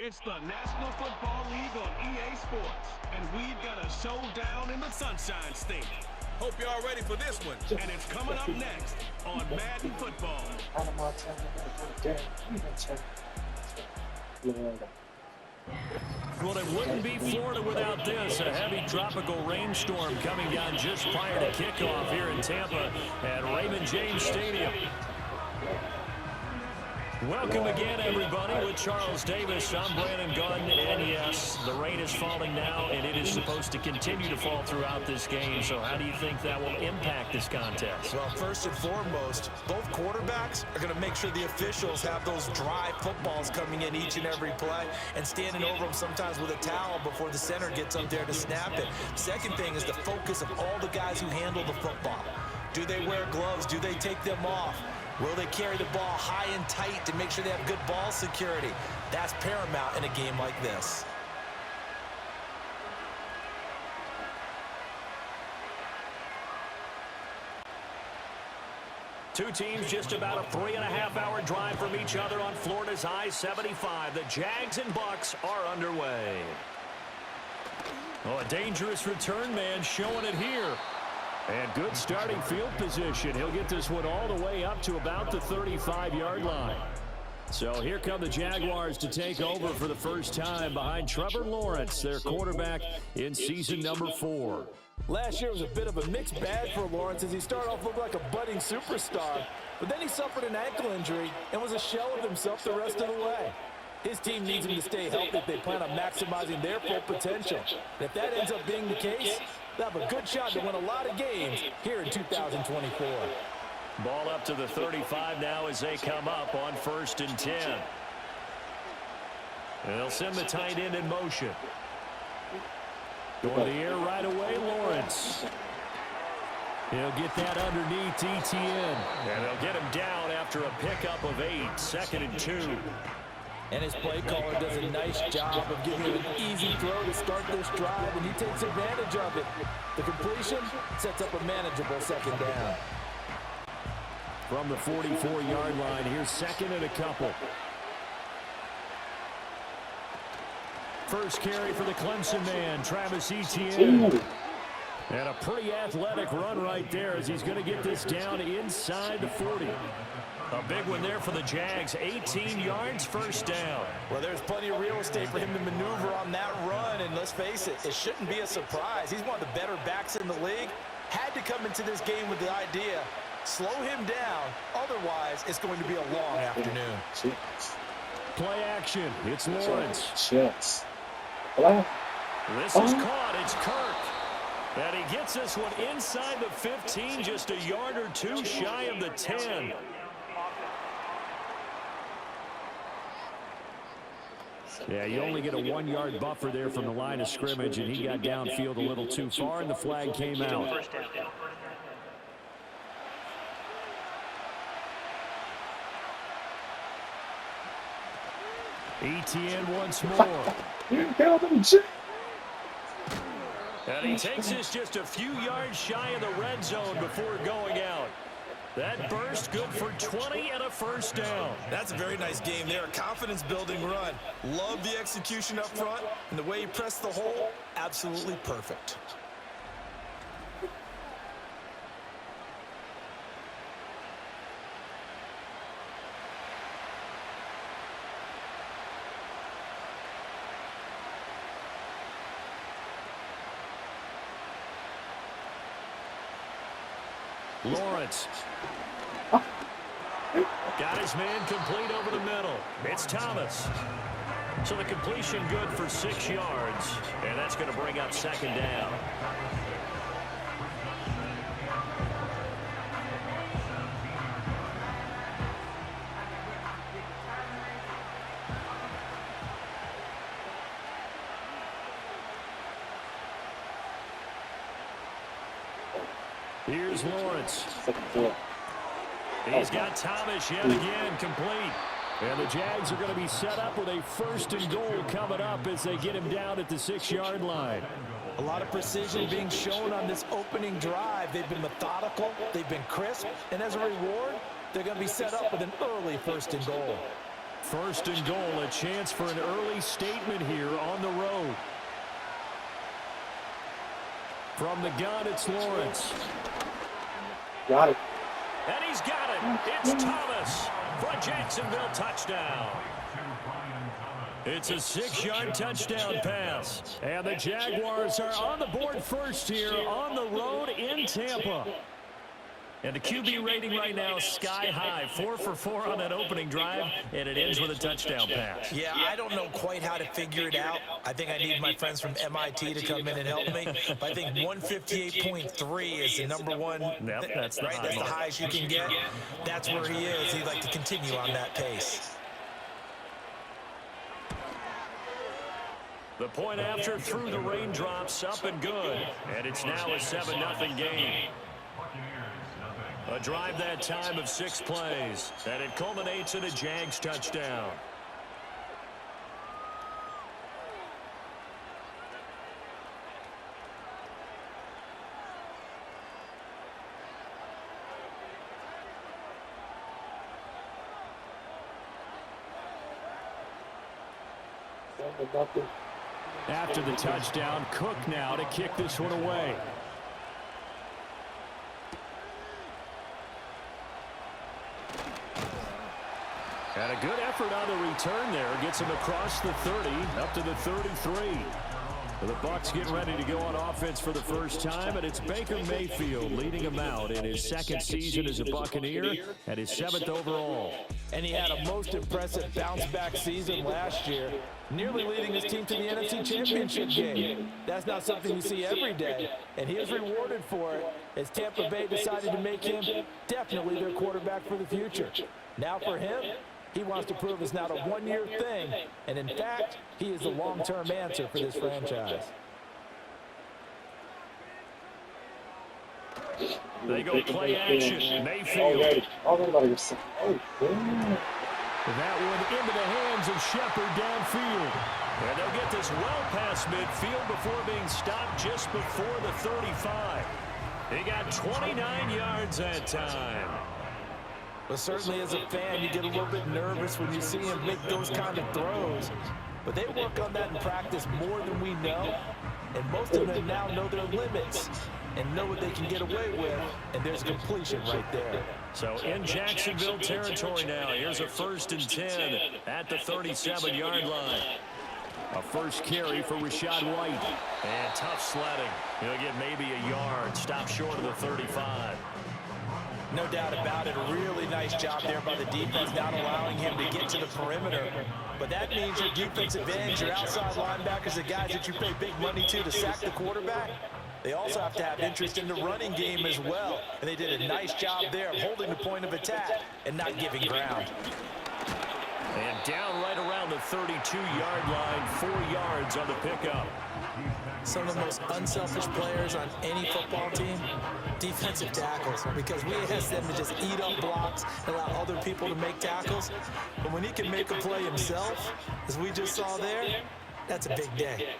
It's the National Football League on EA Sports, and we've got a showdown in the Sunshine State. Hope you're all ready for this one. And it's coming up next on Madden Football. Well, it wouldn't be Florida without this. A heavy tropical rainstorm coming down just prior to kickoff here in Tampa at Raymond James Stadium. Welcome again, everybody, with Charles Davis. I'm Brandon Gunn, and yes, the rain is falling now, and it is supposed to continue to fall throughout this game. So how do you think that will impact this contest? Well, first and foremost, both quarterbacks are going to make sure the officials have those dry footballs coming in each and every play and standing over them sometimes with a towel before the center gets up there to snap it. Second thing is the focus of all the guys who handle the football. Do they wear gloves? Do they take them off? Will they carry the ball high and tight to make sure they have good ball security? That's paramount in a game like this. Two teams just about a 3.5-hour drive from each other on Florida's I-75. The Jags and Bucks are underway. Oh, a dangerous return man showing it here. And good starting field position. He'll get this one all the way up to about the 35-yard line. So here come the Jaguars to take over for the first time behind Trevor Lawrence, their quarterback in season number 4. Last year was a bit of a mixed bag for Lawrence as he started off looking like a budding superstar. But then he suffered an ankle injury and was a shell of himself the rest of the way. His team needs him to stay healthy if they plan on maximizing their full potential. And if that ends up being the case, they'll have a good shot to win a lot of games here in 2024. Ball up to the 35 now as they come up on 1st and 10. And they'll send the tight end in motion. Going to the air right away, Lawrence. He'll get that underneath Etienne. And they'll get him down after a pickup of 8, 2nd and 2. And his play caller does a nice job of giving him an easy throw to start this drive, and he takes advantage of it. The completion sets up a manageable 2nd down. From the 44-yard line, here's 2nd and a couple. First carry for the Clemson man, Travis Etienne. And a pretty athletic run right there as he's going to get this down inside the 40. A big one there for the Jags, 18 yards, 1st down. Well, there's plenty of real estate for him to maneuver on that run, and let's face it, it shouldn't be a surprise. He's one of the better backs in the league. Had to come into this game with the idea, slow him down, otherwise it's going to be a long afternoon. Play action, it's Lawrence. This is caught, it's Kirk. And he gets this one inside the 15, just a yard or two shy of the 10. Yeah, you only get a 1-yard buffer there from the line of scrimmage, and he got downfield a little too far, and the flag came out. Etienne once more. And he takes this just a few yards shy of the red zone before going out. That burst good for 20 and a 1st down. That's a very nice game there. A confidence-building run. Love the execution up front, and the way he pressed the hole, absolutely perfect. Lawrence. Got his man complete over the middle. It's Thomas. So the completion good for 6 yards. And that's going to bring up 2nd down. Here's Lawrence. He's got Thomas yet again complete. And the Jags are going to be set up with a 1st and goal coming up as they get him down at the 6-yard line. A lot of precision being shown on this opening drive. They've been methodical, they've been crisp, and as a reward, they're going to be set up with an early 1st and goal. First and goal, a chance for an early statement here on the road. From the gun, it's Lawrence. Got it. And he's got it. It's Thomas for a Jacksonville touchdown. It's a 6-yard touchdown pass. And the Jaguars are on the board first here on the road in Tampa. And the QB rating right now is sky high. 4 for 4 on that opening drive, and it ends with a touchdown pass. Yeah, I don't know quite how to figure it out. I think I need my friends from MIT to come in and help me. But I think 158.3 is the number one. Yep, that's the right? high That's the mark. highest you can get. That's where he is. He'd like to continue on that pace. The point after through the raindrops, up and good. And it's now a 7-0 game. A drive that time of 6 plays, and it culminates in a Jags touchdown. After the touchdown, Cook now to kick this one away. And a good effort on the return there. Gets him across the 30, up to the 33. The Bucs getting ready to go on offense for the first time, and it's Baker Mayfield leading him out in his second season as a Buccaneer and his 7th overall. And he had a most impressive bounce-back season last year, nearly leading his team to the NFC Championship game. That's not something you see every day, and he was rewarded for it as Tampa Bay decided to make him definitely their quarterback for the future. Now for him, he wants to prove it's not a one-year thing, and in fact, he is the long-term answer for this franchise. They go play action. Mayfield. Oh, That one into the hands of Shepard downfield. And they'll get this well past midfield before being stopped just before the 35. He got 29 yards that time. But certainly as a fan, you get a little bit nervous when you see him make those kind of throws. But they work on that in practice more than we know. And most of them now know their limits and know what they can get away with. And there's completion right there. So in Jacksonville territory now, here's a 1st and 10 at the 37-yard line. A first carry for Rachaad White. And tough sledding. He'll get maybe a yard. Stop short of the 35. No doubt about it. A really nice job there by the defense, not allowing him to get to the perimeter. But that means your defensive ends, your outside linebackers, the guys that you pay big money to sack the quarterback, they also have to have interest in the running game as well. And they did a nice job there of holding the point of attack and not giving ground. And down right around the 32-yard line, 4 yards on the pickup. Some of the most unselfish players on any football team, defensive tackles, because we ask them to just eat up blocks and allow other people to make tackles. But when he can make a play himself, as we just saw there, that's a big day.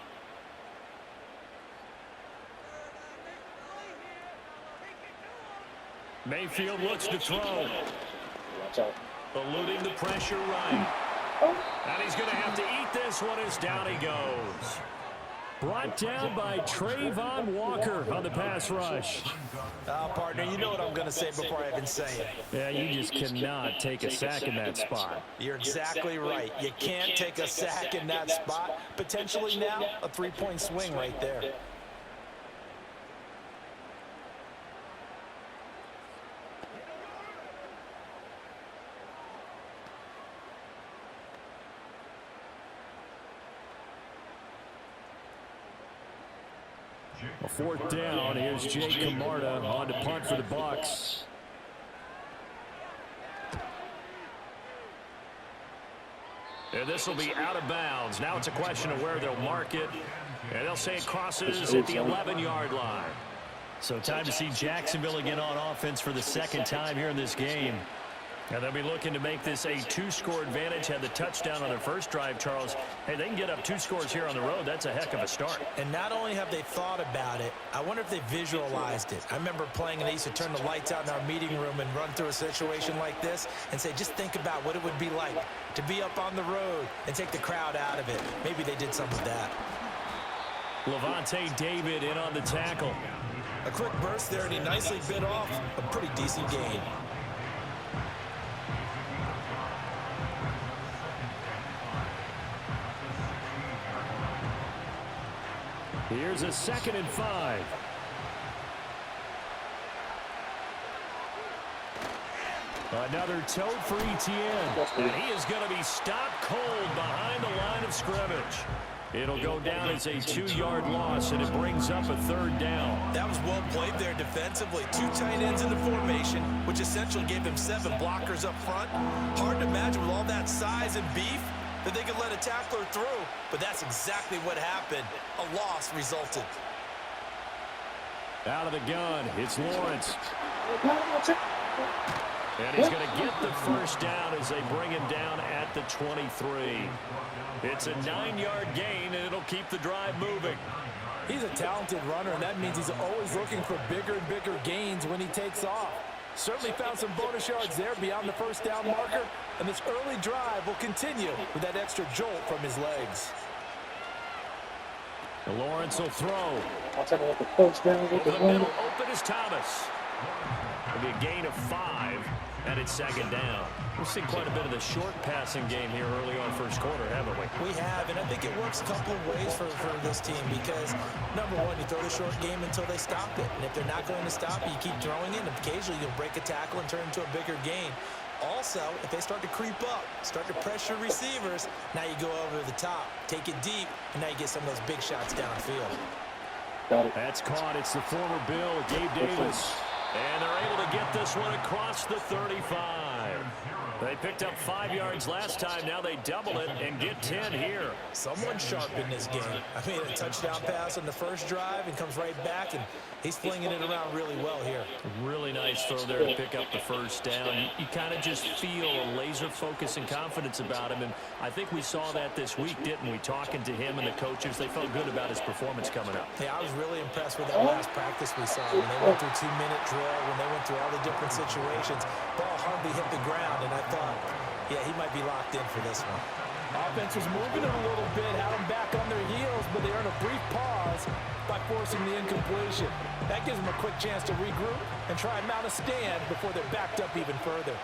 Mayfield looks to throw. Watch out. Eluding the pressure right. And he's going to have to eat this one as down he goes. Brought down by Trayvon Walker on the pass rush. Partner, you know what I'm going to say before I even say it. Yeah, you just cannot take a sack in that spot. You're exactly right. You can't take a sack in that spot. Potentially now a 3-point swing right there. A 4th down. Here's Jake Camarda on to punt for the Bucs. And this will be out of bounds. Now it's a question of where they'll mark it. And they'll say it crosses at the 11-yard line. So time to see Jacksonville again on offense for the 2nd time here in this game. And they'll be looking to make this a two-score advantage. Had the touchdown on their first drive, Charles. Hey, they can get up 2 scores here on the road. That's a heck of a start. And not only have they thought about it, I wonder if they visualized it. I remember playing and they used to turn the lights out in our meeting room and run through a situation like this and say, just think about what it would be like to be up on the road and take the crowd out of it. Maybe they did some of that. Levante David in on the tackle. A quick burst there, and he nicely bit off a pretty decent gain. Here's a 2nd and 5. Another tote for Etienne. And he is going to be stopped cold behind the line of scrimmage. It'll go down as a 2-yard loss, and it brings up a 3rd down. That was well played there defensively. 2 tight ends in the formation, which essentially gave him 7 blockers up front. Hard to imagine with all that size and beef that they could let a tackler through, but that's exactly what happened. A loss resulted. Out of the gun, it's Lawrence. And he's going to get the 1st down as they bring him down at the 23. It's a 9-yard gain, and it'll keep the drive moving. He's a talented runner, and that means he's always looking for bigger and bigger gains when he takes off. Certainly found some bonus yards there beyond the 1st down marker, and this early drive will continue with that extra jolt from his legs. Lawrence will throw. I'll tell you what the coach down with Over the the middle, one. open is Thomas. It'll be a gain of 5, and it's 2nd down. We've seen quite a bit of the short passing game here early on first quarter, haven't we? We have, and I think it works a couple of ways for this team because, number one, you throw the short game until they stop it. And if they're not going to stop it, you keep throwing it, and occasionally you'll break a tackle and turn it into a bigger gain. Also, if they start to creep up, start to pressure receivers, now you go over the top, take it deep, and now you get some of those big shots downfield. That's caught. It's the former Bill, Gabe Davis. And they're able to get this one across the 35. They picked up 5 yards last time. Now they double it and get 10 here. Someone sharp in this game. I mean, a touchdown pass on the first drive and comes right back, and he's flinging it around really well here. Really nice throw there to pick up the 1st down. You kind of just feel a laser focus and confidence about him, and I think we saw that this week, didn't we? Talking to him and the coaches, they felt good about his performance coming up. Yeah, I was really impressed with that last practice we saw. When they went through 2-minute drill, when they went through all the different situations, ball hardly hit the ground, and I thought, yeah, he might be locked in for this one. Offense was moving them a little bit, had them back on their heels, but they earned a brief pause by forcing the incompletion. That gives them a quick chance to regroup and try and mount a stand before they're backed up even further.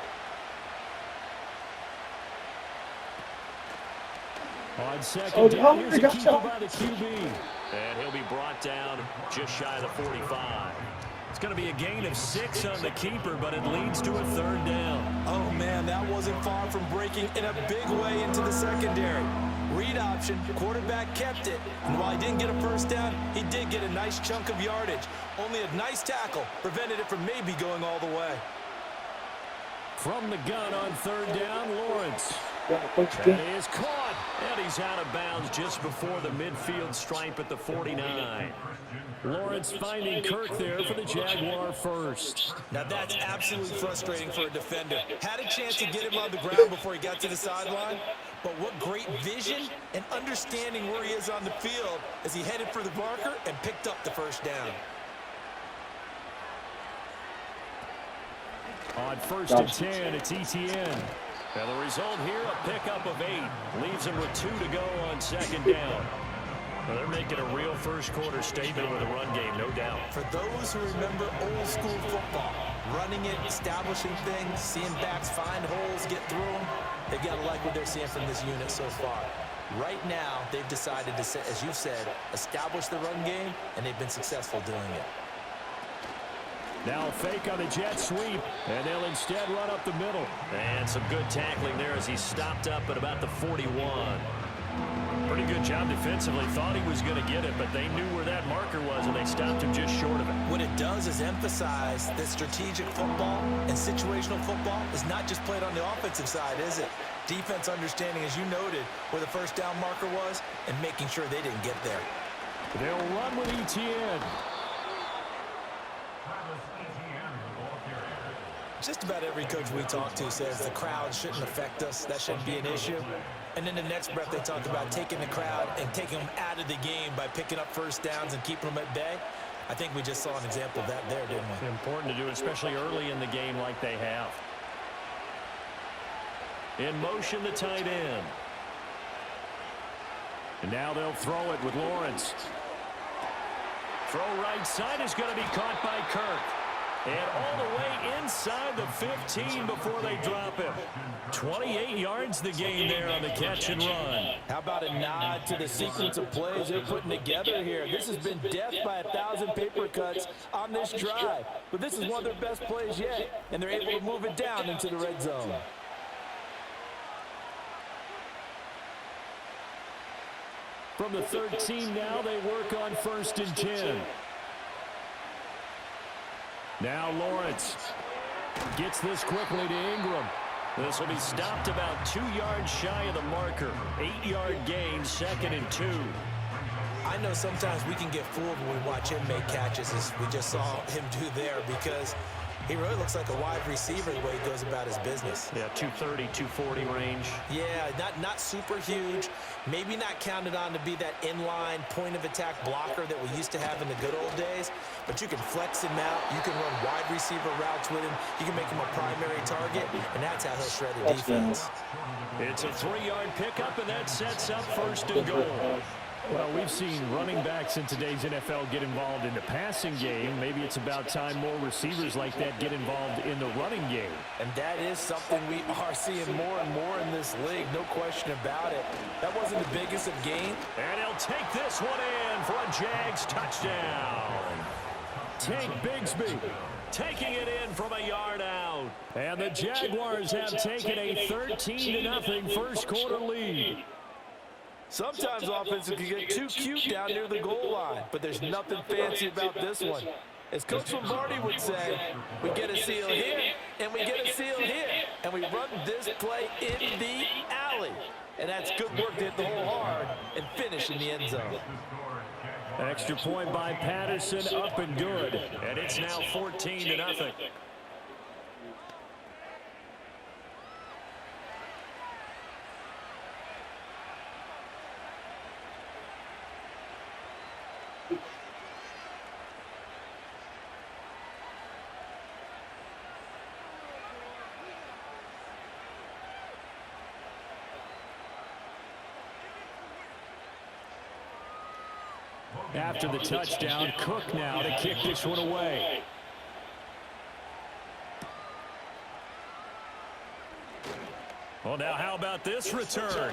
On 2nd down, here's a keeper by the QB. And he'll be brought down just shy of the 45. It's going to be a gain of 6 on the keeper, but it leads to a 3rd down. Oh, man, that wasn't far from breaking in a big way into the secondary. Read option, quarterback kept it, and while he didn't get a 1st down, he did get a nice chunk of yardage. Only a nice tackle prevented it from maybe going all the way. From the gun on 3rd down, Lawrence. That is caught, and he's out of bounds just before the midfield stripe at the 49. Lawrence finding Kirk there for the Jaguar 1st. Now that's absolutely frustrating for a defender. Had a chance to get him on the ground before he got to the sideline, but what great vision and understanding where he is on the field as he headed for the marker and picked up the 1st down. On 1st and 10, it's Etienne. And the result here, a pickup of 8. Leaves him with 2 to go on 2nd down. Well, they're making a real first quarter statement with a run game, no doubt. For those who remember old school football, running it, establishing things, seeing backs find holes, get through them, they've got to like what they're seeing from this unit so far. Right now, they've decided to, as you said, establish the run game, and they've been successful doing it. Now a fake on the jet sweep, and they'll instead run up the middle. And some good tackling there as he stopped up at about the 41. Pretty good job defensively. Thought he was going to get it, but they knew where that marker was, and they stopped him just short of it. What it does is emphasize that strategic football and situational football is not just played on the offensive side, is it? Defense understanding, as you noted, where the 1st down marker was and making sure they didn't get there. They'll run with Etienne. Just about every coach we talk to says the crowd shouldn't affect us. That shouldn't be an issue. And then the next breath they talk about taking the crowd and taking them out of the game by picking up first downs and keeping them at bay. I think we just saw an example of that there, didn't we? Important to do, especially early in the game like they have. In motion, the tight end. And now they'll throw it with Lawrence. Throw right side is going to be caught by Kirk. And all the way inside the 15 before they drop him. 28 yards the gain there on the catch and run. How about a nod to the sequence of plays they're putting together here? This has been death by 1,000 paper cuts on this drive. But this is one of their best plays yet, and they're able to move it down into the red zone. From the 13 now, they work on 1st and 10. Now Lawrence gets this quickly to Ingram. This will be stopped about 2 yards shy of the marker. 8-yard gain, 2nd and 2. I know sometimes we can get fooled when we watch him make catches, as we just saw him do there, because he really looks like a wide receiver the way he goes about his business. Yeah, 230, 240 range. Yeah, not super huge. Maybe not counted on to be that inline point-of-attack blocker that we used to have in the good old days. But you can flex him out. You can run wide receiver routes with him. You can make him a primary target, and that's how he'll shred a defense. It's a 3-yard pickup, and that sets up 1st and goal. Well, we've seen running backs in today's NFL get involved in the passing game. Maybe it's about time more receivers like that get involved in the running game. And that is something we are seeing more and more in this league, no question about it. That wasn't the biggest of gains. And he'll take this one in for a Jags touchdown. Tank Bigsby taking it in from a yard out. And the Jaguars have taken a 13-0 first quarter lead. Sometimes offenses can get too cute down near the goal line, but there's nothing fancy about this one. As Coach Lombardi would say, we get a seal here, and we get a seal here, and we run this play in the alley. And that's good work to hit the hole hard and finish in the end zone. Extra point by Patterson, up and good. And it's now 14-0. After the touchdown, Cook now to kick this one away. Well, now how about this return?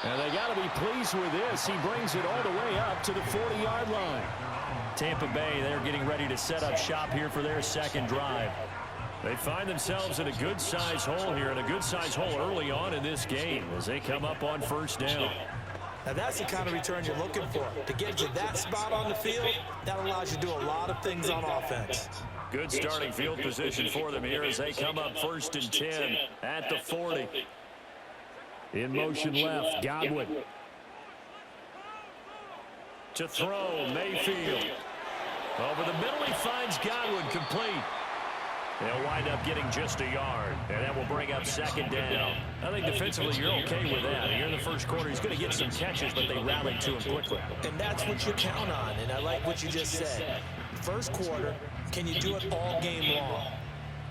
And they got to be pleased with this. He brings it all the way up to the 40-yard line. Tampa Bay, they're getting ready to set up shop here for their second drive. They find themselves in a good-sized hole here, and a good-sized hole early on in this game as they come up on 1st down. Now, that's the kind of return you're looking for. To get to that spot on the field, that allows you to do a lot of things on offense. Good starting field position for them here as they come up 1st and 10 at the 40. In motion left, Godwin. To throw, Mayfield. Over the middle, he finds Godwin complete. They'll wind up getting just a yard, and that will bring up 2nd down. I think defensively you're okay with that. Here in the first quarter, he's going to get some catches, but they rallied to him quickly. And that's what you count on, and I like what you just said. First quarter, can you do it all game long?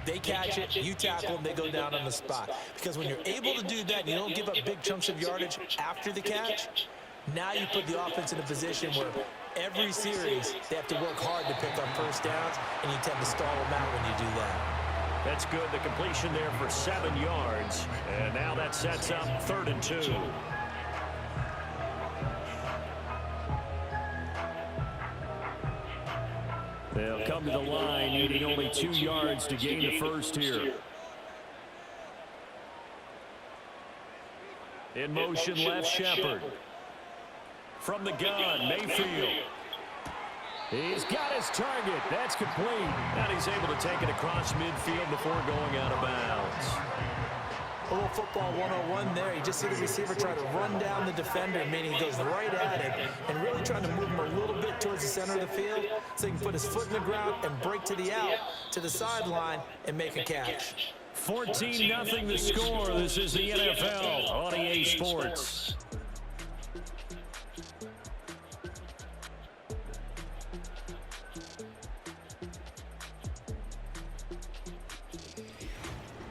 They catch it, you tackle them, they go down on the spot. Because when you're able to do that, and you don't give up big chunks of yardage after the catch, now you put the offense in a position where every series they have to work hard to pick up first downs, and you tend to stall them out when you do that. That's good. The completion there for 7 yards. And now that sets up 3rd and 2. They'll come to the line, needing only 2 yards to gain the first here. In motion left, Shepard. From the gun, Mayfield. He's got his target. That's complete. And he's able to take it across midfield before going out of bounds. A little football 101 there. You just see the receiver try to run down the defender, meaning he goes right at him and really trying to move him a little bit towards the center of the field so he can put his foot in the ground and break to the out, to the sideline, and make a catch. 14-0 the score. This is the NFL on EA Sports.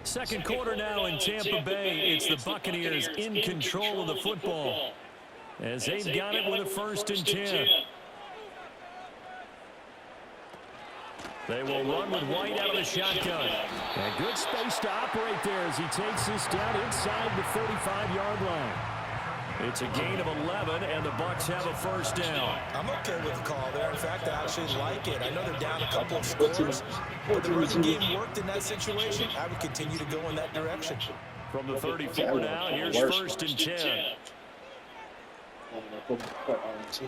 Second quarter now in Tampa Bay. It's the Buccaneers in control of the football as they've got it with a 1st and 10. They will run with White out of the shotgun. And good space to operate there as he takes this down inside the 35-yard line. It's a gain of 11, and the Bucs have a 1st down. I'm okay with the call there. In fact, I actually like it. I know they're down a couple of scores, but the running game worked in that situation. I would continue to go in that direction. From the 34 now, here's 1st and 10.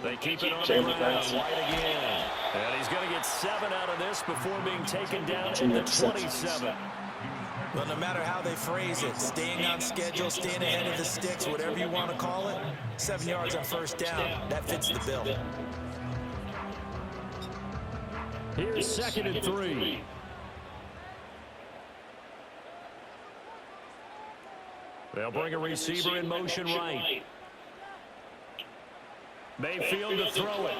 They keep it on the ground. White again. And he's going to get 7 out of this before being taken down at the 27. Well, no matter how they phrase it, staying on schedule, staying ahead of the sticks, whatever you want to call it, 7 yards on 1st down, that fits the bill. Here's 2nd and 3. They'll bring a receiver in motion right. Mayfield to throw it.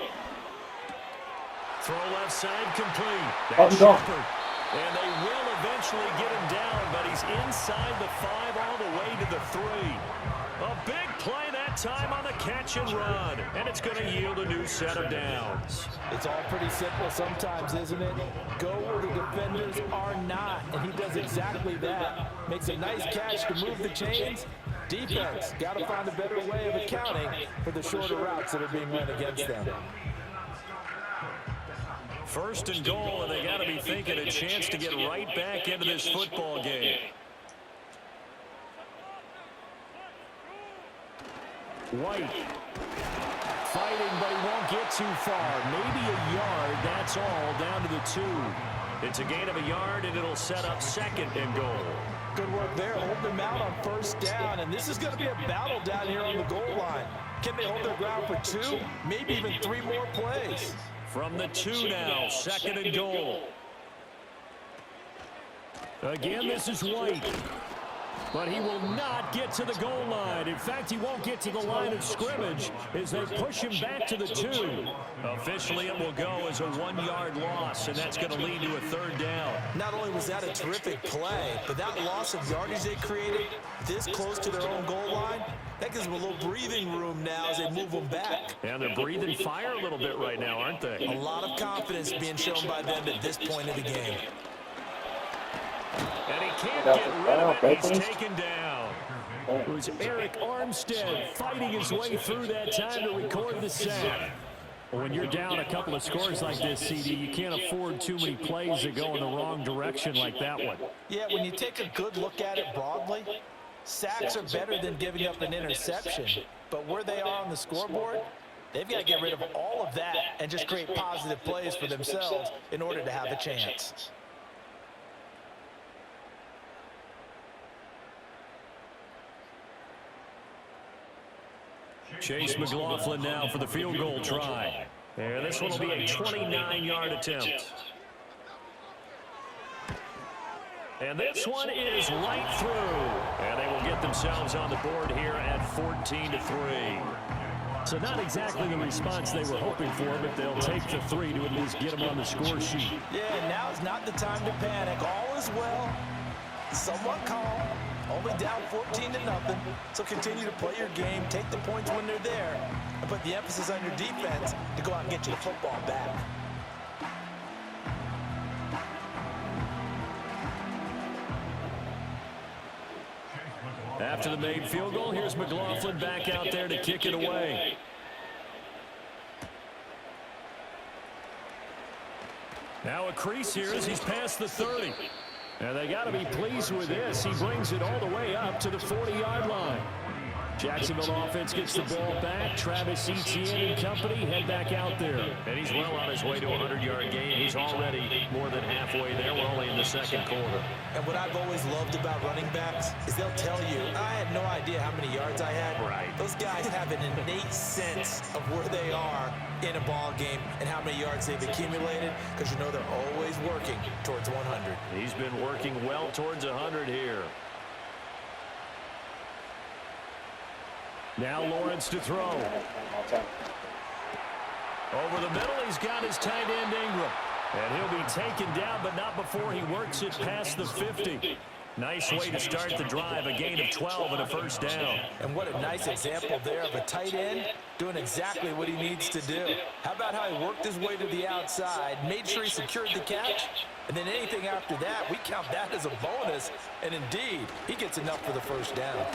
Throw left side complete. That's Shepard. And they will eventually get him down, but he's inside the 5 all the way to the 3. A big play that time on the catch and run, and it's going to yield a new set of downs. It's all pretty simple sometimes, isn't it? Go where the defenders are not, and he does exactly that. Makes a nice catch to move the chains. Defense got to find a better way of accounting for the shorter routes that are being run against them. 1st and goal, and they got to be thinking a chance to get right back into this football game. White fighting, but he won't get too far. Maybe a yard, that's all, down to the 2. It's a gain of a yard, and it'll set up 2nd and goal. Good work there, holding them out on 1st down, and this is going to be a battle down here on the goal line. Can they hold their ground for 2, maybe even 3 more plays? From the 2 now, 2nd and goal. Again, this is White. But he will not get to the goal line. In fact, he won't get to the line of scrimmage as they push him back to the 2. Officially, it will go as a 1-yard loss, and that's going to lead to a 3rd down. Not only was that a terrific play, but that loss of yardage they created this close to their own goal line, that gives them a little breathing room now as they move them back. And they're breathing fire a little bit right now, aren't they? A lot of confidence being shown by them at this point of the game. And he can't get rid of it. He's taken down. It was Eric Armstead fighting his way through that time to record the sack. Well, when you're down a couple of scores like this, CD, you can't afford too many plays that go in the wrong direction like that one. Yeah, when you take a good look at it broadly, sacks are better than giving up an interception. But where they are on the scoreboard, they've got to get rid of all of that and just create positive plays for themselves in order to have a chance. Chase McLaughlin now for the field goal try. And this one will be a 29-yard attempt. And this one is right through. And they will get themselves on the board here at 14-3. So not exactly the response they were hoping for, but they'll take the 3 to at least get them on the score sheet. Yeah, now is not the time to panic. All is well. Somewhat calm. Only down 14-0. So continue to play your game, take the points when they're there, and put the emphasis on your defense to go out and get you the football back. After the made field goal, here's McLaughlin back out there to kick it away. Now a crease here as he's past the 30. And they got to be pleased with this. He brings it all the way up to the 40-yard line. Jacksonville offense gets the ball back. Travis Etienne and company head back out there. And he's well on his way to a 100-yard game. He's already more than halfway there. We're only in the second quarter. And what I've always loved about running backs is they'll tell you, I had no idea how many yards I had. Right. Those guys have an innate sense of where they are in a ball game and how many yards they've accumulated, because you know they're always working towards 100. He's been working well towards 100 here. Now Lawrence to throw. Over the middle, he's got his tight end Ingram. And he'll be taken down, but not before he works it past the 50. Nice way to start the drive, a gain of 12 and a first down. And what a nice example there of a tight end doing exactly what he needs to do. How about how he worked his way to the outside, made sure he secured the catch, and then anything after that, we count that as a bonus. And indeed, he gets enough for the first down.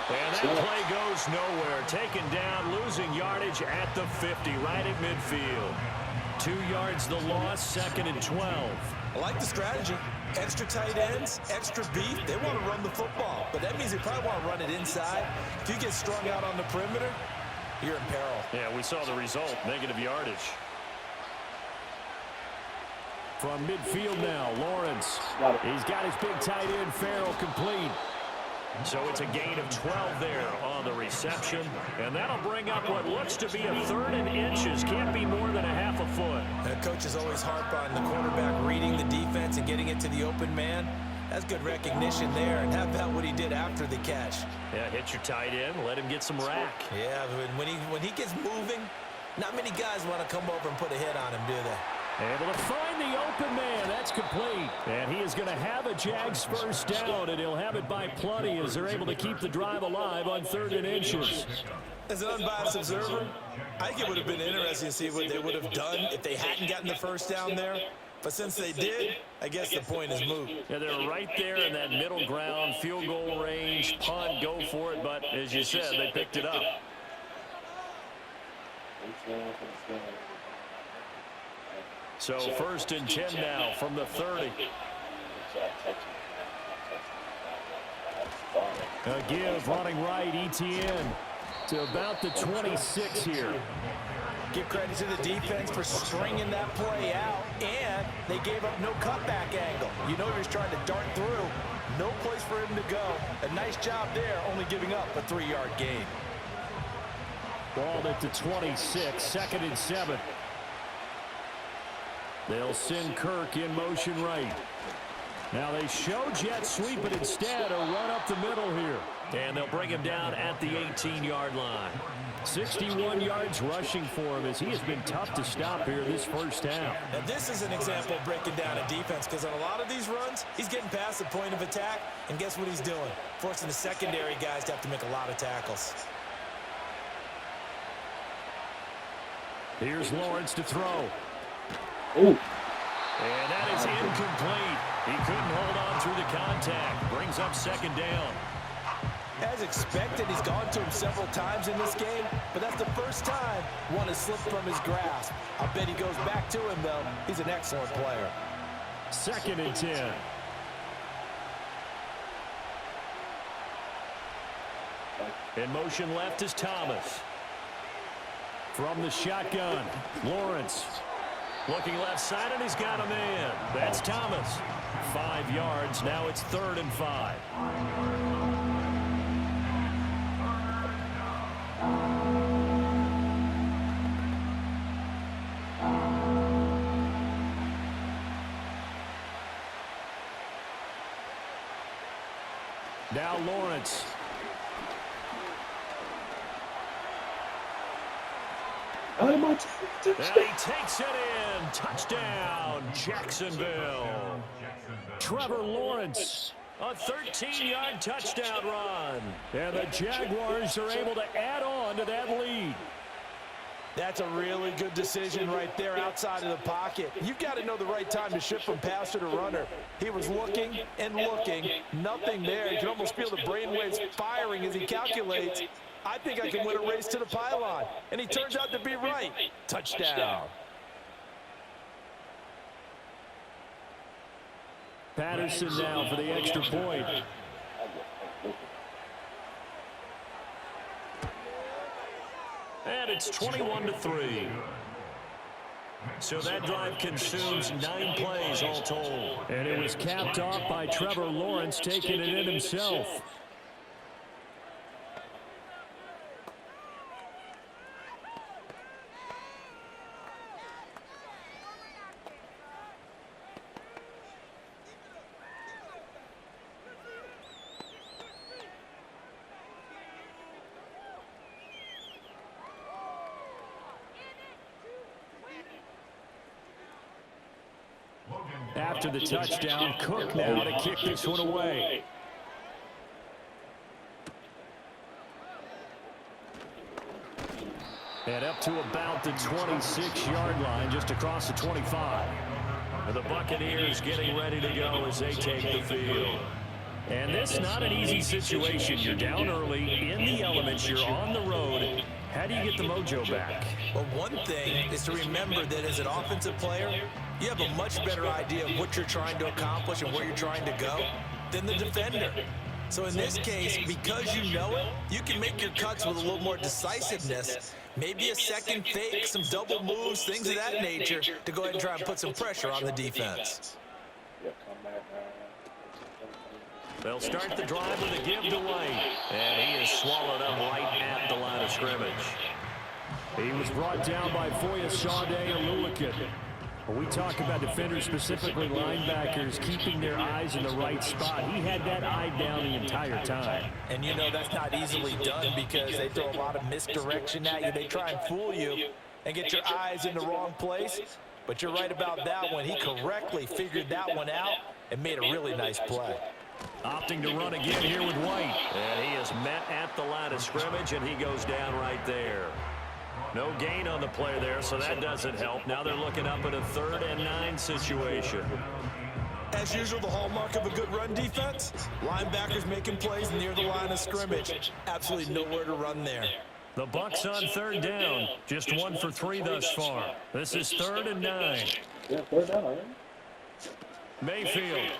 And that play goes nowhere. Taken down, losing yardage at the 50, right at midfield. 2 yards the loss, 2nd and 12. I like the strategy. Extra tight ends, extra beef. They want to run the football, but that means they probably want to run it inside. If you get strung out on the perimeter, you're in peril. Yeah, we saw the result, negative yardage. From midfield now, Lawrence. He's got his big tight end, Farrell, complete. So it's a gain of 12 there on the reception. And that'll bring up what looks to be a 3rd and inches. Can't be more than a half a foot. The coaches always harp on the quarterback reading the defense and getting it to the open man. That's good recognition there. And how about what he did after the catch? Yeah, hit your tight end, let him get some rack. Yeah, when he gets moving, not many guys want to come over and put a hit on him, do they? Able to find the open man. That's complete. And he is going to have a Jags first down, and he'll have it by plenty as they're able to keep the drive alive on 3rd and inches. As an unbiased observer, I think it would have been interesting to see what they would have done if they hadn't gotten the first down there. But since they did, I guess the point is moot. Yeah, they're right there in that middle ground, field goal range, punt, go for it. But as you said, they picked it up. So 1st and 10 now from the 30. A give running right, Etienne to about the 26 here. Give credit to the defense for stringing that play out, and they gave up no cutback angle. You know he was trying to dart through. No place for him to go. A nice job there, only giving up a 3-yard gain. Ball at the 26, 2nd and 7. They'll send Kirk in motion right. Now they show jet sweep, but instead a run up the middle here. And they'll bring him down at the 18-yard line. 61 yards rushing for him as he has been tough to stop here this first half. Now this is an example of breaking down a defense, because on a lot of these runs, he's getting past the point of attack, and guess what he's doing? Forcing the secondary guys to have to make a lot of tackles. Here's Lawrence to throw. Ooh. And that is incomplete. He couldn't hold on through the contact. Brings up 2nd down. As expected, he's gone to him several times in this game, but that's the first time one has slipped from his grasp. I bet he goes back to him, though. He's an excellent player. 2nd and 10. In motion left is Thomas. From the shotgun, Lawrence. Looking left side, and he's got a man. That's Thomas. 5 yards. Now it's 3rd and 5. Now Lawrence. I'm on And he takes it in. Touchdown, Jacksonville. Trevor Lawrence, a 13-yard touchdown run. And the Jaguars are able to add on to that lead. That's a really good decision right there outside of the pocket. You've got to know the right time to shift from passer to runner. He was looking and looking. Nothing there. You can almost feel the brainwaves firing as he calculates. I think I can win a race to the pylon. And he turns out to be right. Touchdown. Patterson now for the extra point. And it's 21-3. So that drive consumes 9 plays all told. And it was capped off by Trevor Lawrence taking it in himself. After the touchdown, Cook now to kick this one away. And up to about the 26-yard line, just across the 25. And the Buccaneers getting ready to go as they take the field. And this is not an easy situation. You're down early, in the elements, you're on the road. How do you get the mojo back? Well, one thing is to remember that as an offensive player, you have a much better idea of what you're trying to accomplish and where you're trying to go than the defender. So in this case, because you know it, you can make your cuts with a little more decisiveness, maybe a second fake, some double moves, things of that nature, to go ahead and try and put some pressure on the defense. They'll start the drive with a give to White. And he is swallowed up right at the line of scrimmage. He was brought down by Foyesade and Lulikin. When we talk about defenders, specifically linebackers, keeping their eyes in the right spot, he had that eye down the entire time. And you know that's not easily done because they throw a lot of misdirection at you. They try and fool you and get your eyes in the wrong place. But you're right about that one. He correctly figured that one out and made a really nice play. Opting to run again here with White. And he is met at the line of scrimmage, and he goes down right there. No gain on the play there, so that doesn't help. Now they're looking up at a 3rd and 9 situation. As usual, the hallmark of a good run defense, linebackers making plays near the line of scrimmage. Absolutely nowhere to run there. The Bucs on 3rd down. Just 1 for 3 thus far. This is 3rd and 9. Yeah, 3rd down, all right. Mayfield.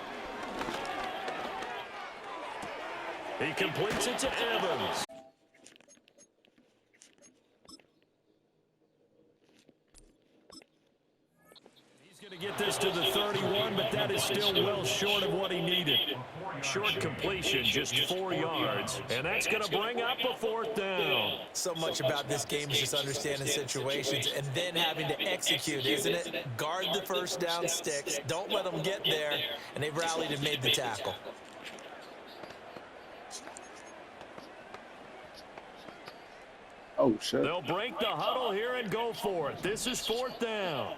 He completes it to Evans. He's going to get this to the 31, but that is still well short of what he needed. Short completion, just 4 yards, and that's going to bring up a 4th down. So much about this game is just understanding situations and then having to execute, isn't it? Guard the first down sticks, don't let them get there, and they've rallied and made the tackle. Oh, shit. They'll break the huddle here and go for it. This is 4th down.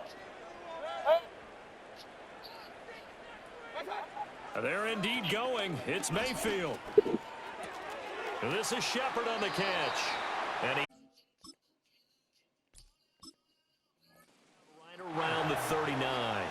They're indeed going. It's Mayfield. This is Shepard on the catch. And he right around the 39.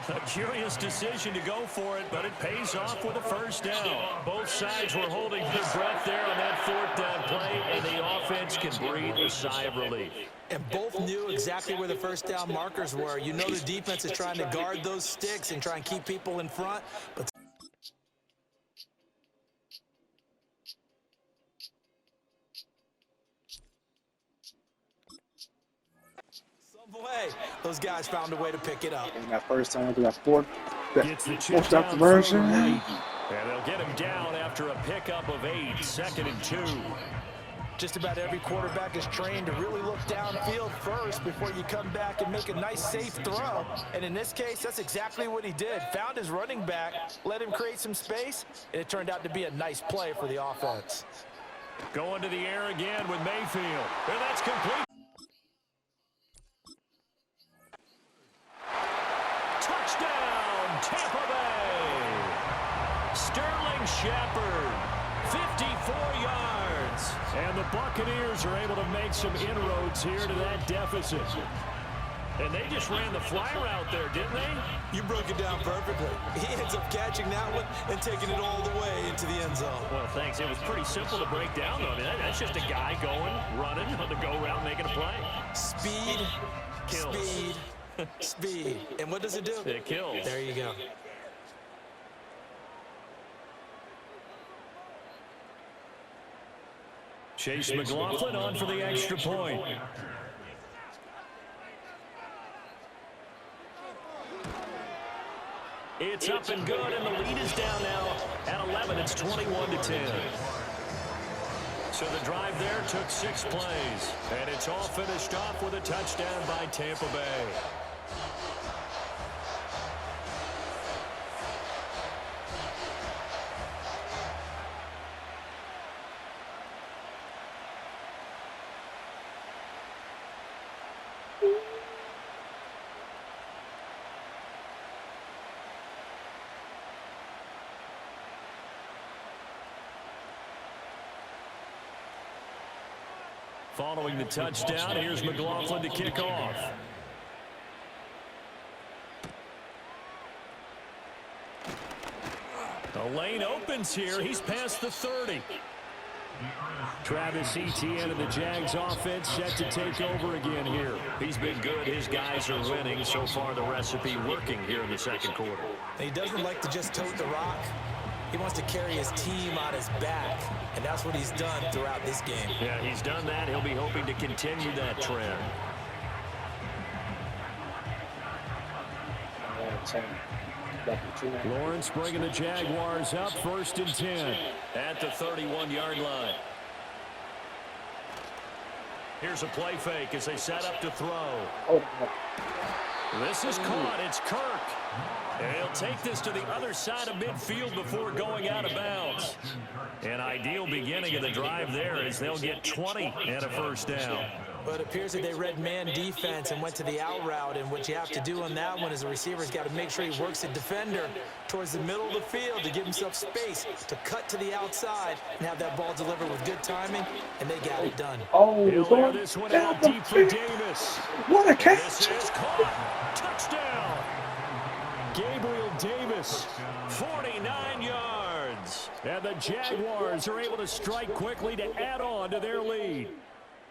A curious decision to go for it, but it pays off with a 1st down. Both sides were holding their breath there on that 4th down play, and the offense can breathe a sigh of relief. And both knew exactly where the 1st down markers were. You know the defense is trying to guard those sticks and try and keep people in front, but way, those guys found a way to pick it up. And that 1st time, we got 4th. Gets the chip down conversion. And they'll get him down after a pickup of 8, 2nd and 2. Just about every quarterback is trained to really look downfield first before you come back and make a nice, safe throw. And in this case, that's exactly what he did. Found his running back, let him create some space, and it turned out to be a nice play for the offense. Going to the air again with Mayfield. And that's complete. Touchdown, Tampa Bay. Sterling Shepard, 54 yards. And the Buccaneers are able to make some inroads here to that deficit. And they just ran the fly route there, didn't they? You broke it down perfectly. He ends up catching that one and taking it all the way into the end zone. Well, thanks. It was pretty simple to break down, though. I mean, that's just a guy going, running on the go route, making a play. Speed, Kills. speed, speed. And what does it do? It kills. There you go. Chase McLaughlin on for the extra point. It's up and good, and the lead is down now at 11. It's 21-10. So the drive there took 6 plays, and it's all finished off with a touchdown by Tampa Bay. Following the touchdown, here's McLaughlin to kick off. The lane opens here. He's past the 30. Travis Etienne of the Jags offense set to take over again here. He's been good. His guys are winning. So far, the recipe working here in the second quarter. He doesn't like to just tote the rock. He wants to carry his team on his back, and that's what he's done throughout this game. Yeah, he's done that. He'll be hoping to continue that trend. Lawrence bringing the Jaguars up, 1st and 10 at the 31-yard line. Here's a play fake as they set up to throw. This is caught. It's Kirk. And he'll take this to the other side of midfield before going out of bounds. An ideal beginning of the drive there as they'll get 20 and a first down. But it appears that they read man defense and went to the out route, and what you have to do on that one is the receiver's got to make sure he works the defender towards the middle of the field to give himself space to cut to the outside and have that ball delivered with good timing, and they got it done. Oh, he'll air this one out deep for Davis. What a catch! This is caught. Touchdown. Gabriel Davis, 49 yards. And the Jaguars are able to strike quickly to add on to their lead.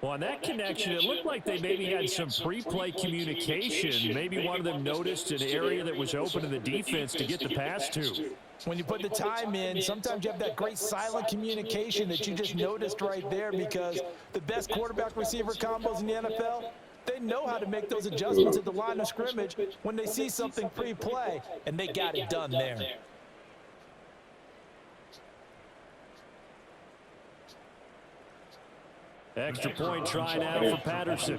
Well, on that connection, it looked like they maybe had some pre-play communication. Maybe one of them noticed an area that was open to the defense to get the pass to. When you put the time in, sometimes you have that great silent communication that you just noticed right there, because the best quarterback-receiver combos in the NFL, they know how to make those adjustments at the line of scrimmage when they see something pre-play, and they got it done there. Extra point try now for Patterson.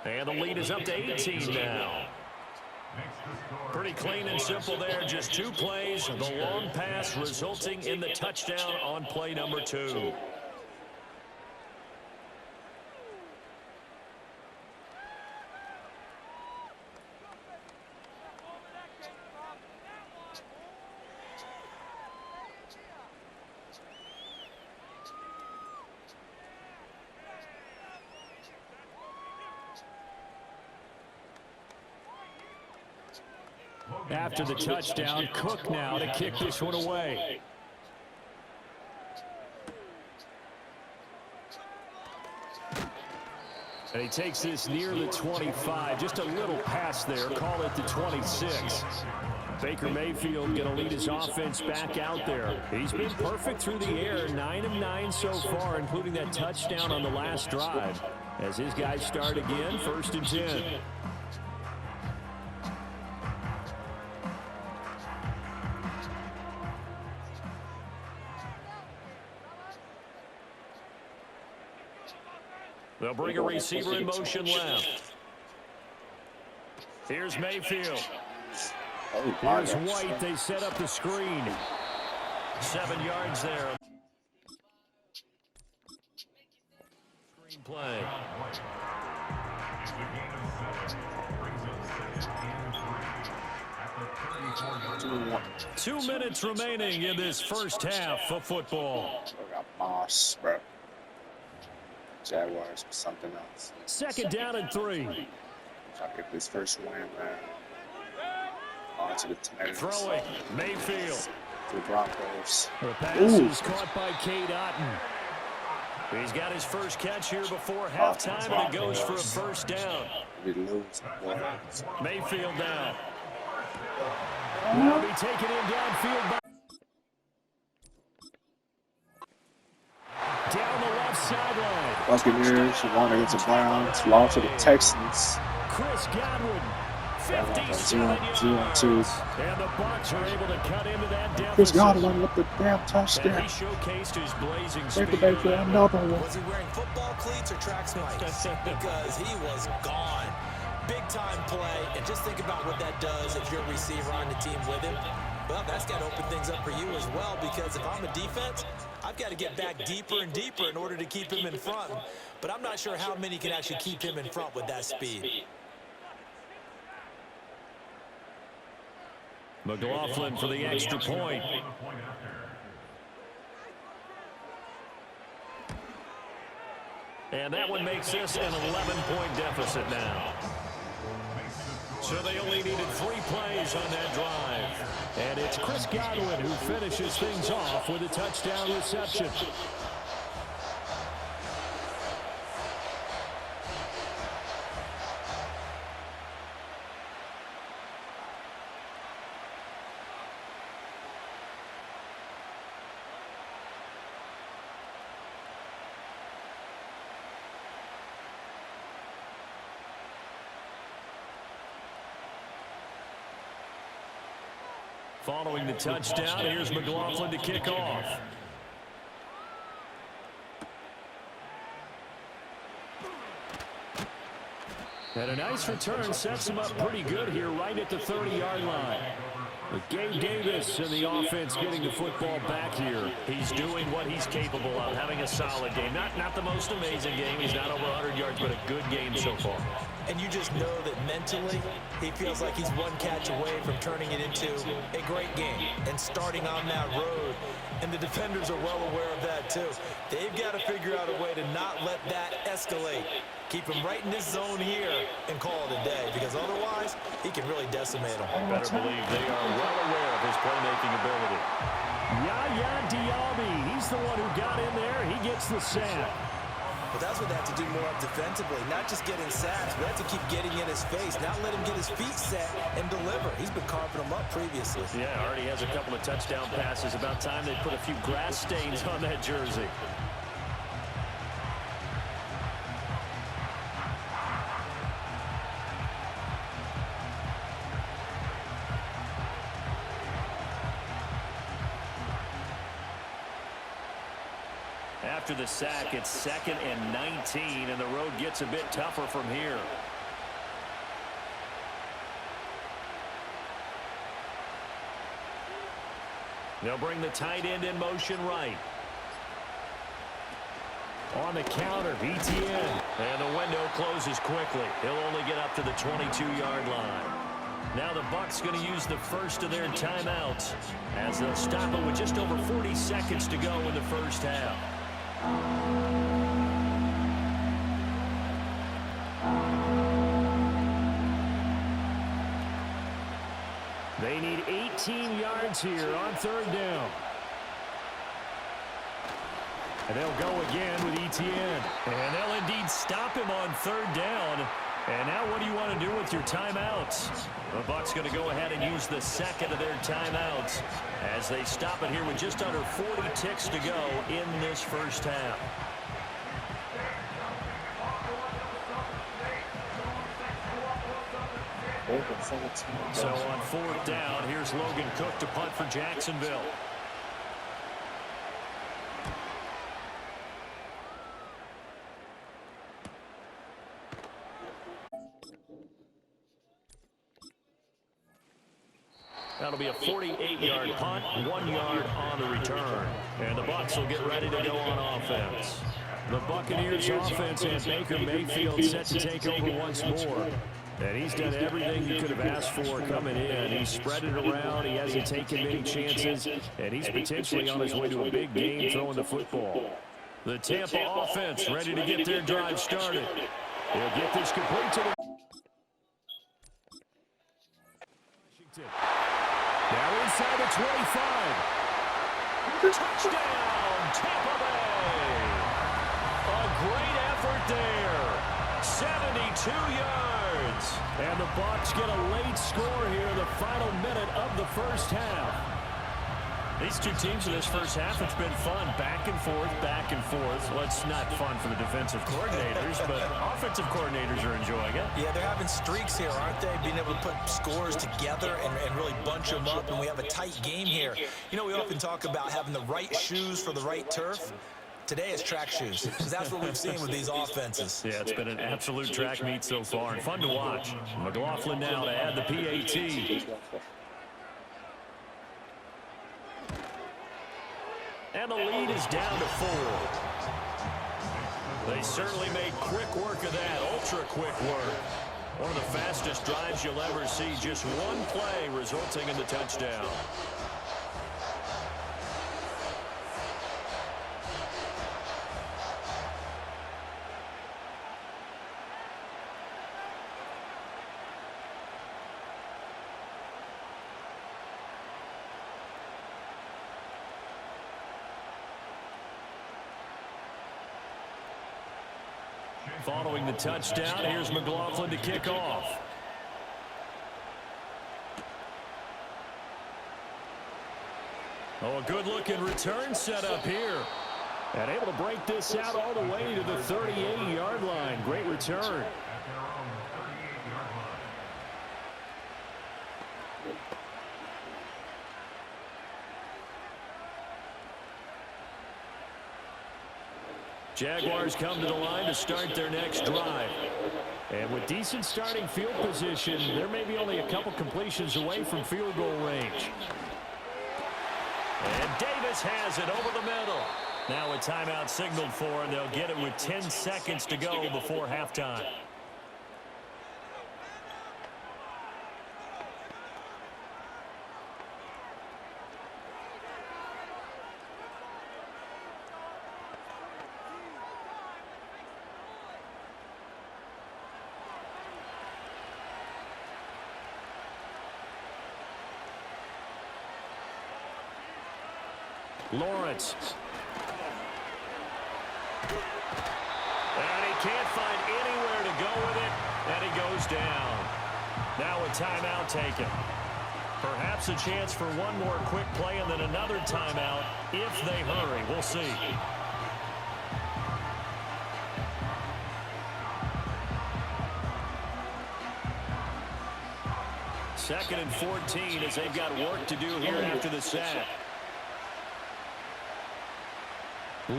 And the lead is up to 18 now. Pretty clean and simple there. Just 2 plays. The long pass resulting in the touchdown on play number 2. After the touchdown, Cook now to kick this one away. And he takes this near the 25. Just a little pass there. Call it the 26. Baker Mayfield going to lead his offense back out there. He's been perfect through the air. 9 of 9 so far, including that touchdown on the last drive. As his guys start again, 1st and 10. They'll bring a receiver in motion left. Here's Mayfield. Here's White. They set up the screen. 7 yards there. Screen play. 2 minutes remaining in this first half of football. I got boss, bro. Jaguars, something else. 2nd down and 3. If I get this first win, man. On to the Titans. Throwing, Mayfield. To the Broncos. The pass is caught by Cade Otton. He's got his first catch here before halftime, and it goes for a first down. We lose. Mayfield down. That'll be taken in downfield by down the left sideline. Buccaneers won against the Browns, lost to the Texans. Chris Godwin, 57 0-2. yards. And the Bucs are able to cut into that deficit. Chris Godwin with the damn And touchdown. he showcased his blazing Take the speed. bait for another one. Was he wearing football cleats or track spikes? Because he was gone. Big time play, and just think about what that does if you're a receiver on the team with him. Well, that's got to open things up for you as well, because if I'm a defense, I've got to get back deeper and deeper in order to keep him in front. But I'm not sure how many can actually keep him in front with that speed. McLaughlin for the extra point. And that one makes this an 11-point deficit now. So they only needed 3 plays on that drive. And it's Chris Godwin who finishes things off with a touchdown reception. Following the touchdown, here's McLaughlin to kick off. And a nice return sets him up pretty good here right at the 30-yard line. With Gabe Davis and the offense getting the football back here. He's doing what he's capable of, having a solid game. Not the most amazing game. He's not over 100 yards, but a good game so far. And you just know that mentally, he feels like he's one catch away from turning it into a great game and starting on that road. And the defenders are well aware of that too. They've got to figure out a way to not let that escalate. Keep him right in this zone here and call it a day, because otherwise, he can really decimate them. Better believe they are well aware of his playmaking ability. Yaya Diaby, he's the one who got in there. He gets the sack. But that's what they have to do more of defensively, not just getting sacks, but have to keep getting in his face, not let him get his feet set and deliver. He's been carving them up previously. Yeah, already has a couple of touchdown passes. About time they put a few grass stains on that jersey. After the sack, it's 2nd and 19, and the road gets a bit tougher from here. They'll bring the tight end in motion right. On the counter, Etienne. And the window closes quickly. He'll only get up to the 22-yard line. Now the Bucs going to use the first of their timeouts as they'll stop it with just over 40 seconds to go in the first half. They need 18 yards here on 3rd down. And they'll go again with Etienne. And they'll indeed stop him on 3rd down. And now what do you want to do with your timeouts? The Bucs going to go ahead and use the 2nd of their timeouts as they stop it here with just under 40 ticks to go in this first half. So on 4th down, here's Logan Cook to punt for Jacksonville. That'll be a 48-yard punt, 1 yard on the return. And the Bucs will get ready to go on offense. The Buccaneers offense and Baker Mayfield set to take over once more. And he's done everything you could have asked for coming in. He's spread it around. He hasn't taken many chances. And he's potentially on his way to a big game throwing the football. The Tampa offense ready to get their drive started. They'll get this complete to the Washington. Now inside the 25. Touchdown, Tampa Bay. A great effort there. 72 yards. defense. And the Bucs get a late score here in the final minute of the first half. These two teams in this first half, it's been fun. Back and forth, back and forth. Well, it's not fun for the defensive coordinators, but offensive coordinators are enjoying it. Yeah, they're having streaks here, aren't they? Being able to put scores together and really bunch them up, and we have a tight game here. You know, we often talk about having the right shoes for the right turf. Today it's track shoes, because that's what we've seen with these offenses. Yeah, it's been an absolute track meet so far, and fun to watch. McLaughlin now to add the PAT. And the lead is down to 4. They certainly made quick work of that, ultra-quick work. One of the fastest drives you'll ever see, just one play resulting in the touchdown. Following the touchdown, here's McLaughlin to kick off. Oh, a good-looking return set up here. And able to break this out all the way to the 38-yard line. Great return. Jaguars come to the line to start their next drive. And with decent starting field position, there may be only a couple completions away from field goal range. And Davis has it over the middle. Now a timeout signaled for, and they'll get it with 10 seconds to go before halftime. Lawrence. And he can't find anywhere to go with it, and he goes down. Now a timeout taken. Perhaps a chance for one more quick play and then another timeout if they hurry. We'll see. Second and 14 as they've got work to do here after the sack.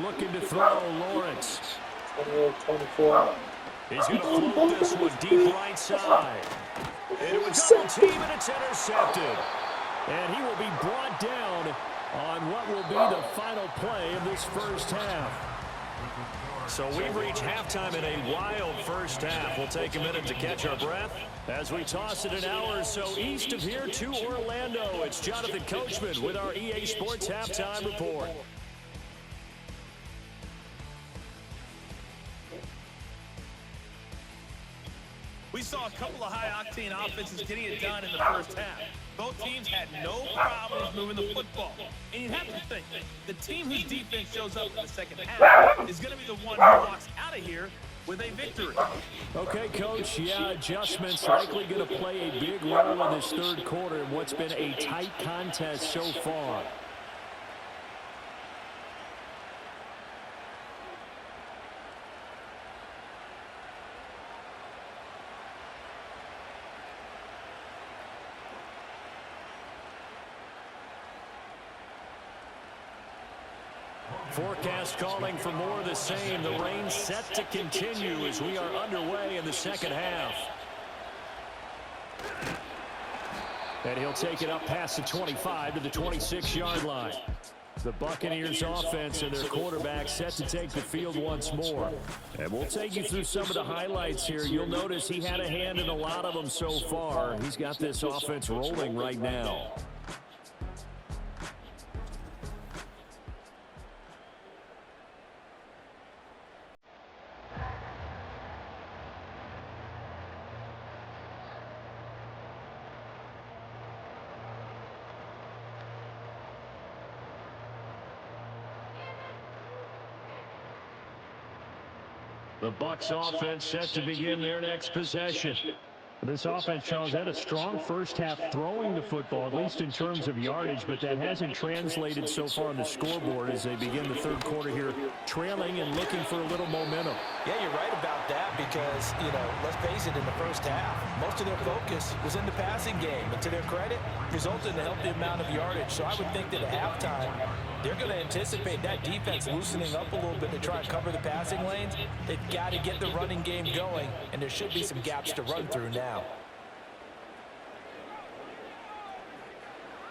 Looking to throw, Lawrence. 24. He's going to float this one deep right side. And it was double team, and it's intercepted. And he will be brought down on what will be the final play of this first half. So we've reached halftime in a wild first half. We'll take a minute to catch our breath as we toss it an hour or so east of here to Orlando. It's Jonathan Coachman with our EA Sports Halftime Report. We saw a couple of high-octane offenses getting it done in the first half. Both teams had no problems moving the football. And you have to think, the team whose defense shows up in the second half is going to be the one who walks out of here with a victory. Okay, Coach, yeah, adjustments likely going to play a big role in this third quarter in what's been a tight contest so far. Forecast calling for more of the same. The rain set to continue as we are underway in the second half. And he'll take it up past the 25 to the 26-yard line. The Buccaneers offense and their quarterback set to take the field once more. And we'll take you through some of the highlights here. You'll notice he had a hand in a lot of them so far. He's got this offense rolling right now. The Bucs offense set to begin their next possession. This offense, Charles, had a strong first half throwing the football, at least in terms of yardage, but that hasn't translated so far on the scoreboard as they begin the third quarter here, trailing and looking for a little momentum. Yeah, you're right about that because, let's face it, in the first half, most of their focus was in the passing game. And to their credit, resulted in a healthy amount of yardage. So I would think that at halftime, they're going to anticipate that defense loosening up a little bit to try and cover the passing lanes. They've got to get the running game going, and there should be some gaps to run through now.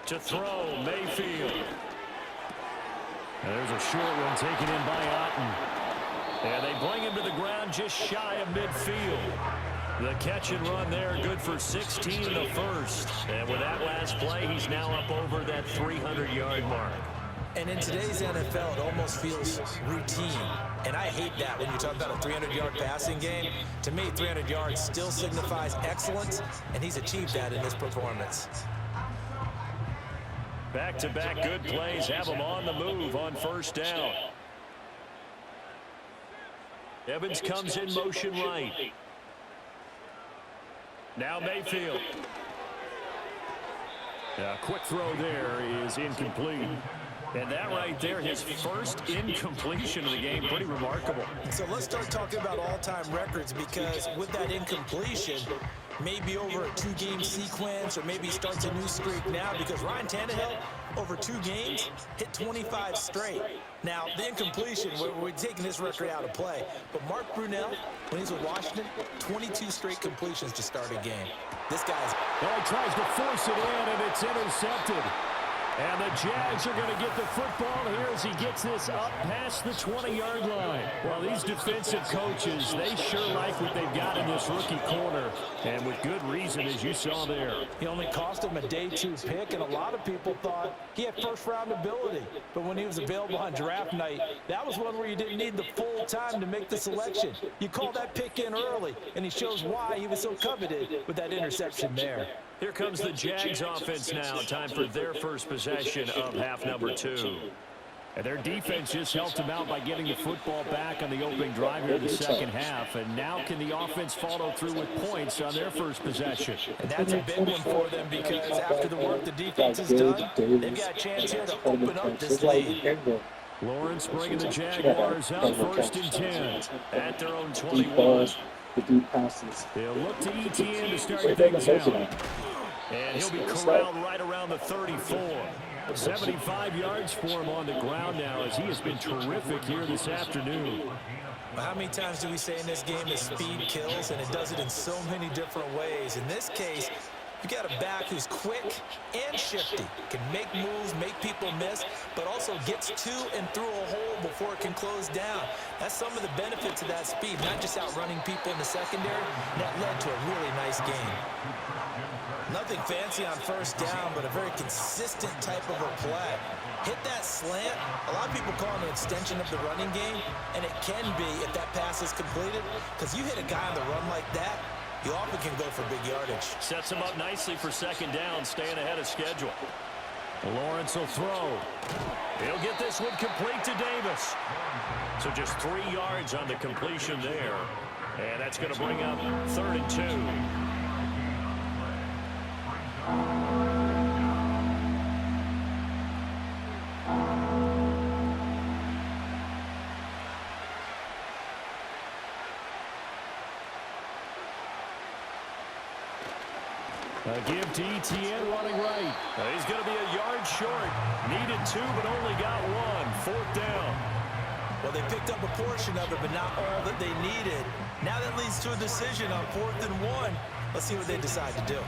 To throw, Mayfield. And there's a short one taken in by Otten. And they bring him to the ground just shy of midfield. The catch and run there, good for 16 in the first. And with that last play, he's now up over that 300-yard mark. And in today's NFL, it almost feels routine. And I hate that when you talk about a 300-yard passing game. To me, 300 yards still signifies excellence, and he's achieved that in this performance. Back-to-back good plays have him on the move on first down. Evans comes in motion right. Now Mayfield. A quick throw there is incomplete. And that right there, his first incompletion of the game, pretty remarkable. So let's start talking about all-time records, because with that incompletion, maybe over a 2-game sequence, or maybe he starts a new streak now, because Ryan Tannehill, over 2 games, hit 25 straight. Now, the incompletion, we're taking this record out of play. But Mark Brunell, when he's with Washington, 22 straight completions to start a game. This guy's... Well, he tries to force it in, and it's intercepted. And the Jags are going to get the football here as he gets this up past the 20-yard line. Well, these defensive coaches, they sure like what they've got in this rookie corner. And with good reason, as you saw there. He only cost him a day 2 pick, and a lot of people thought he had first-round ability. But when he was available on draft night, that was one where you didn't need the full time to make the selection. You call that pick in early, and he shows why he was so coveted with that interception there. Here comes the Jags offense now. Time for their first possession of half number 2. And their defense just helped them out by getting the football back on the opening drive here in the second half. And now can the offense follow through with points on their first possession? And that's a big one for them, because after the work the defense has done, they've got a chance here to open up this lead. Lawrence bringing the Jaguars out first and 10 at their own 21. They'll look to ETN to start things out. And he'll be corralled right around the 34. 75 yards for him on the ground now, as he has been terrific here this afternoon. Well, how many times do we say in this game that speed kills, and it does it in so many different ways? In this case, you got a back who's quick and shifty, can make moves, make people miss, but also gets to and through a hole before it can close down. That's some of the benefits of that speed, not just outrunning people in the secondary. That led to a really nice game. Nothing fancy on first down, but a very consistent type of a play. Hit that slant. A lot of people call it an extension of the running game, and it can be if that pass is completed, because you hit a guy on the run like that, you often can go for big yardage. Sets him up nicely for second down, staying ahead of schedule. Lawrence will throw. He'll get this one complete to Davis. So just 3 yards on the completion there. And that's going to bring up 3rd and 2. A give to ETN running right. He's going to be a yard short. Needed 2, but only got 1. 4th down. Well, they picked up a portion of it, but not all that they needed. Now that leads to a decision on 4th and 1. Let's see what they decide to do.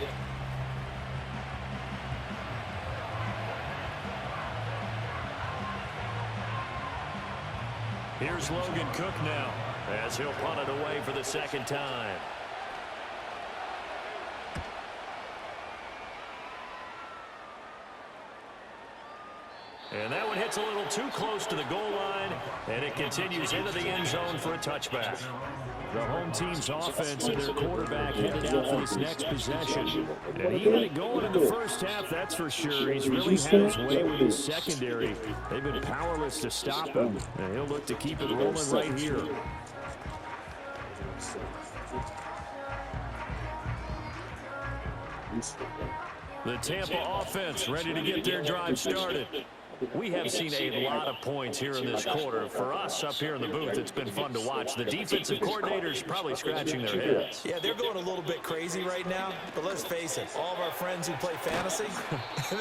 Here's Logan Cook now, as he'll punt it away for the second time. And that one hits a little too close to the goal line, and it continues into the end zone for a touchback. The home team's offense and their quarterback headed out for this next possession. And he had it going in the first half, that's for sure. He's really had his way with his secondary. They've been powerless to stop him, and he'll look to keep it rolling right here. The Tampa offense ready to get their drive started. We have seen a lot of points here in this quarter. For us up here in the booth, it's been fun to watch. The defensive coordinators probably scratching their heads. Yeah, they're going a little bit crazy right now, but let's face it, all of our friends who play fantasy,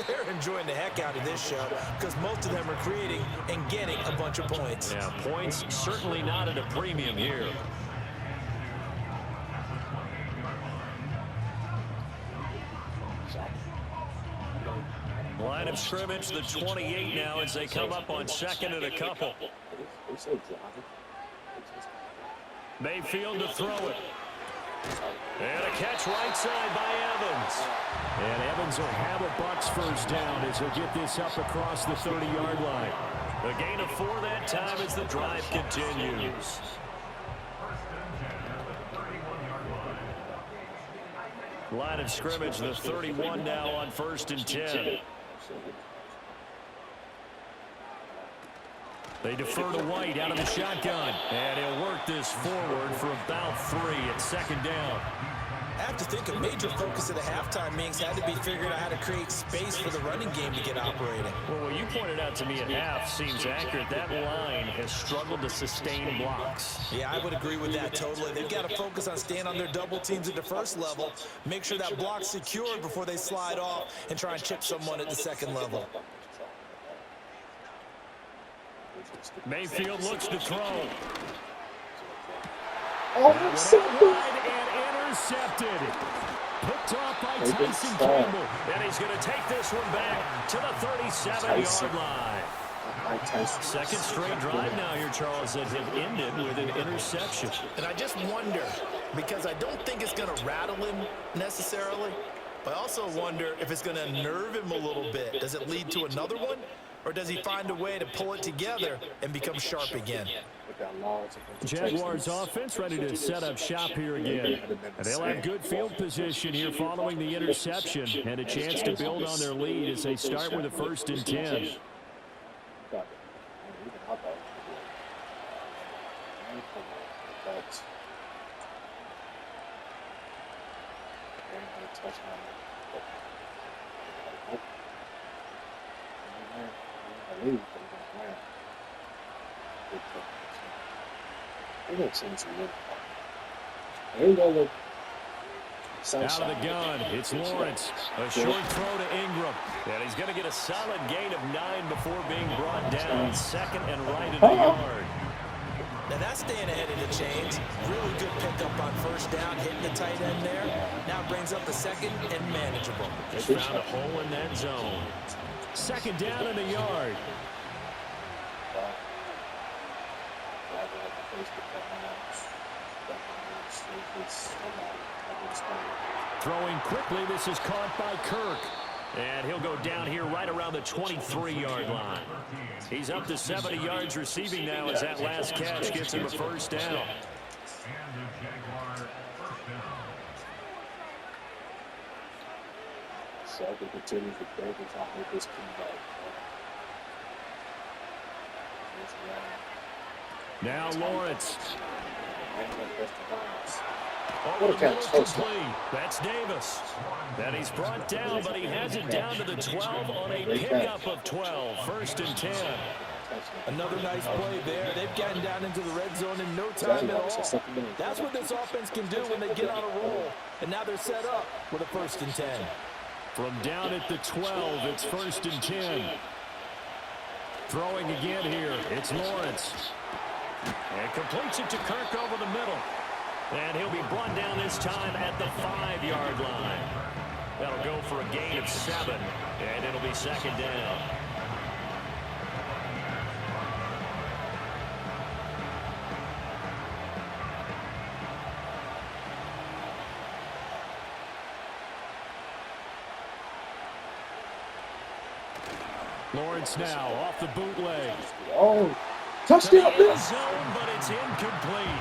they're enjoying the heck out of this show because most of them are creating and getting a bunch of points. Yeah, points certainly not at a premium here. Line of scrimmage, the 28 now as they come up on second and a couple. Mayfield to throw it. And a catch right side by Evans. And Evans will have a Bucs first down as he'll get this up across the 30-yard line. A gain of 4 that time as the drive continues. Line of scrimmage, the 31 now on 1st and 10. They defer to White out of the shotgun. And he'll work this forward for about 3 at second down. I have to think a major focus of the halftime meetings had to be figuring out how to create space for the running game to get operating. Well, what you pointed out to me at half seems accurate. That line has struggled to sustain blocks. Yeah, I would agree with that totally. They've got to focus on staying on their double teams at the first level, make sure that block's secured before they slide off and try and chip someone at the second level. Mayfield looks to throw. Oh, so good. And intercepted. Picked off by Tyson Campbell. And he's going to take this one back to the 37-yard line. Second straight drive now here, Charles, that have ended with an interception. And I just wonder, because I don't think it's going to rattle him necessarily, but I also wonder if it's going to nerve him a little bit. Does it lead to another one? Or does he find a way to pull it together and become sharp again? Jaguars offense ready to set up shop here again. And they'll have good field position here following the interception and a chance to build on their lead as they start with a 1st and 10. Out of the gun, it's Lawrence. A short throw to Ingram. And he's going to get a solid gain of 9 before being brought down second and right in the yard. Now that's staying ahead of the chains. Really good pickup on first down, hitting the tight end there. Now brings up the second and manageable. Just found a hole in that zone. Second down in the yard. Throwing quickly, this is caught by Kirk. And he'll go down here right around the 23-yard line. He's up to 70 yards receiving now as that last catch gets him a first down. So I can continue to play without this comeback. Now Lawrence. What a catch. That's Davis. And he's brought down, but he has it down to the 12 on a pickup of 12. 1st and 10. Another nice play there. They've gotten down into the red zone in no time at all. That's what this offense can do when they get on a roll. And now they're set up with a 1st and 10. From down at the 12, it's 1st and 10. Throwing again here, it's Lawrence. And completes it to Kirk over the middle. And he'll be brought down this time at the 5-yard line. That'll go for a gain of 7, and it'll be second down. Lawrence now off the bootleg. Oh, touchdown! Zone, but it's incomplete.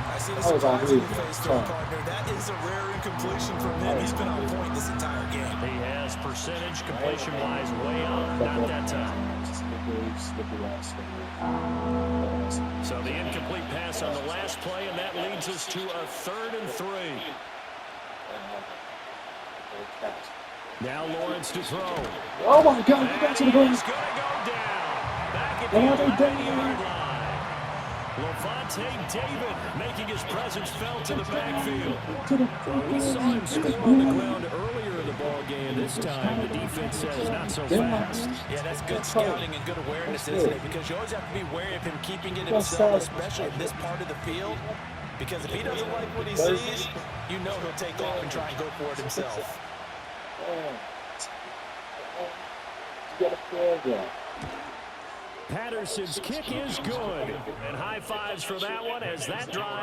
I see the surprise in the face there, partner. That is a rare incompletion from him. He's been on point this entire game. He has percentage completion-wise way up. Not that time. So the incomplete pass on the last play, and that leads us to a 3rd and 3. Now Lawrence to throw. Oh my God, get back to the ground. He's going to go down. Back at the 11-yard line. Levante David making his presence felt in the backfield. We saw him score on the ground earlier in the ball game. This time the defense says not so fast. Yeah, that's good scouting and good awareness, isn't it? Because you always have to be wary of him keeping it himself, especially in this part of the field. Because if he doesn't like what he sees, you know he'll take off and try and go for it himself. Patterson's kick is good. And high fives for that one as that drive